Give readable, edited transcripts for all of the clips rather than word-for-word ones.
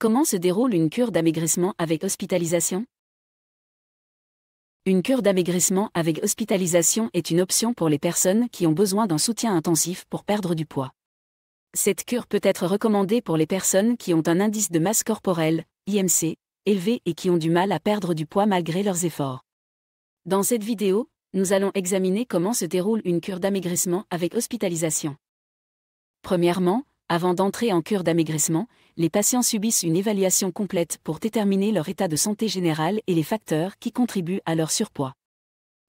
Comment se déroule une cure d'amaigrissement avec hospitalisation? Une cure d'amaigrissement avec hospitalisation est une option pour les personnes qui ont besoin d'un soutien intensif pour perdre du poids. Cette cure peut être recommandée pour les personnes qui ont un indice de masse corporelle, IMC, élevé et qui ont du mal à perdre du poids malgré leurs efforts. Dans cette vidéo, nous allons examiner comment se déroule une cure d'amaigrissement avec hospitalisation. Premièrement, avant d'entrer en cure d'amaigrissement, les patients subissent une évaluation complète pour déterminer leur état de santé général et les facteurs qui contribuent à leur surpoids.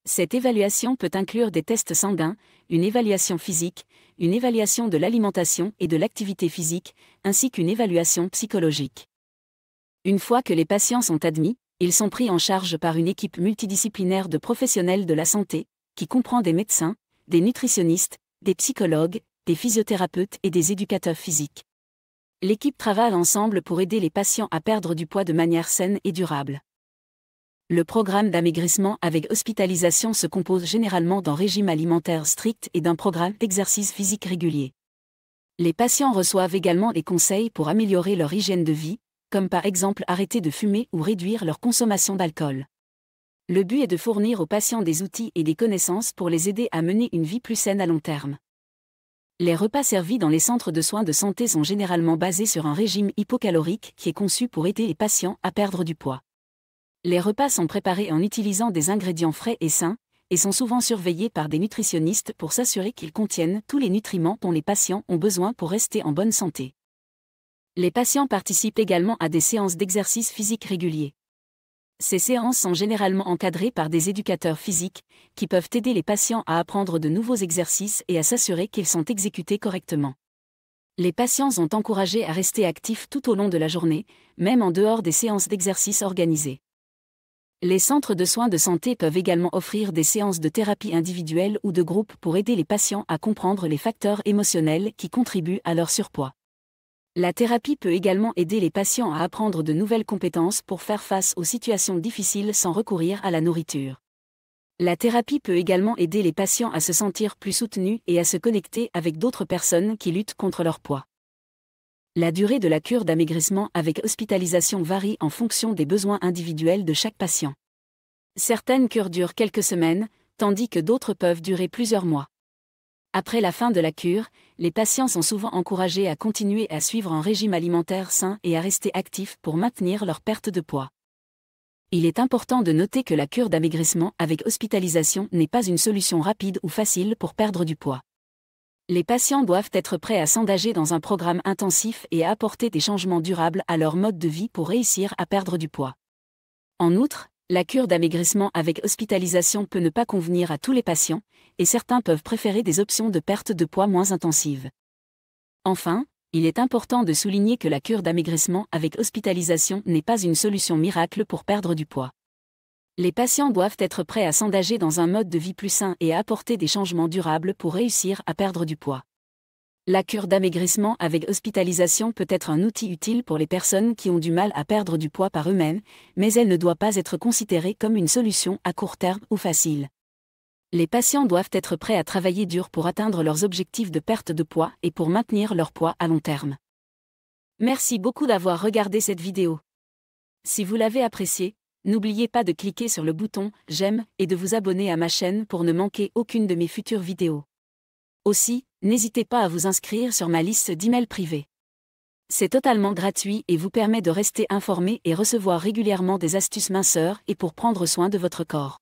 Cette évaluation peut inclure des tests sanguins, une évaluation physique, une évaluation de l'alimentation et de l'activité physique, ainsi qu'une évaluation psychologique. Une fois que les patients sont admis, ils sont pris en charge par une équipe multidisciplinaire de professionnels de la santé, qui comprend des médecins, des nutritionnistes, des psychologues, des physiothérapeutes et des éducateurs physiques. L'équipe travaille ensemble pour aider les patients à perdre du poids de manière saine et durable. Le programme d'amaigrissement avec hospitalisation se compose généralement d'un régime alimentaire strict et d'un programme d'exercice physique régulier. Les patients reçoivent également des conseils pour améliorer leur hygiène de vie, comme par exemple arrêter de fumer ou réduire leur consommation d'alcool. Le but est de fournir aux patients des outils et des connaissances pour les aider à mener une vie plus saine à long terme. Les repas servis dans les centres de soins de santé sont généralement basés sur un régime hypocalorique qui est conçu pour aider les patients à perdre du poids. Les repas sont préparés en utilisant des ingrédients frais et sains, et sont souvent surveillés par des nutritionnistes pour s'assurer qu'ils contiennent tous les nutriments dont les patients ont besoin pour rester en bonne santé. Les patients participent également à des séances d'exercice physique réguliers. Ces séances sont généralement encadrées par des éducateurs physiques, qui peuvent aider les patients à apprendre de nouveaux exercices et à s'assurer qu'ils sont exécutés correctement. Les patients sont encouragés à rester actifs tout au long de la journée, même en dehors des séances d'exercice organisées. Les centres de soins de santé peuvent également offrir des séances de thérapie individuelle ou de groupe pour aider les patients à comprendre les facteurs émotionnels qui contribuent à leur surpoids. La thérapie peut également aider les patients à apprendre de nouvelles compétences pour faire face aux situations difficiles sans recourir à la nourriture. La thérapie peut également aider les patients à se sentir plus soutenus et à se connecter avec d'autres personnes qui luttent contre leur poids. La durée de la cure d'amaigrissement avec hospitalisation varie en fonction des besoins individuels de chaque patient. Certaines cures durent quelques semaines, tandis que d'autres peuvent durer plusieurs mois. Après la fin de la cure, les patients sont souvent encouragés à continuer à suivre un régime alimentaire sain et à rester actifs pour maintenir leur perte de poids. Il est important de noter que la cure d'amaigrissement avec hospitalisation n'est pas une solution rapide ou facile pour perdre du poids. Les patients doivent être prêts à s'engager dans un programme intensif et à apporter des changements durables à leur mode de vie pour réussir à perdre du poids. En outre, la cure d'amaigrissement avec hospitalisation peut ne pas convenir à tous les patients, et certains peuvent préférer des options de perte de poids moins intensives. Enfin, il est important de souligner que la cure d'amaigrissement avec hospitalisation n'est pas une solution miracle pour perdre du poids. Les patients doivent être prêts à s'engager dans un mode de vie plus sain et à apporter des changements durables pour réussir à perdre du poids. La cure d'amaigrissement avec hospitalisation peut être un outil utile pour les personnes qui ont du mal à perdre du poids par eux-mêmes, mais elle ne doit pas être considérée comme une solution à court terme ou facile. Les patients doivent être prêts à travailler dur pour atteindre leurs objectifs de perte de poids et pour maintenir leur poids à long terme. Merci beaucoup d'avoir regardé cette vidéo. Si vous l'avez appréciée, n'oubliez pas de cliquer sur le bouton « J'aime » et de vous abonner à ma chaîne pour ne manquer aucune de mes futures vidéos. Aussi, n'hésitez pas à vous inscrire sur ma liste d'emails privés. C'est totalement gratuit et vous permet de rester informé et recevoir régulièrement des astuces minceurs et pour prendre soin de votre corps.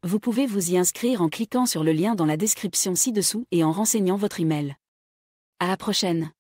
Vous pouvez vous y inscrire en cliquant sur le lien dans la description ci-dessous et en renseignant votre email. À la prochaine.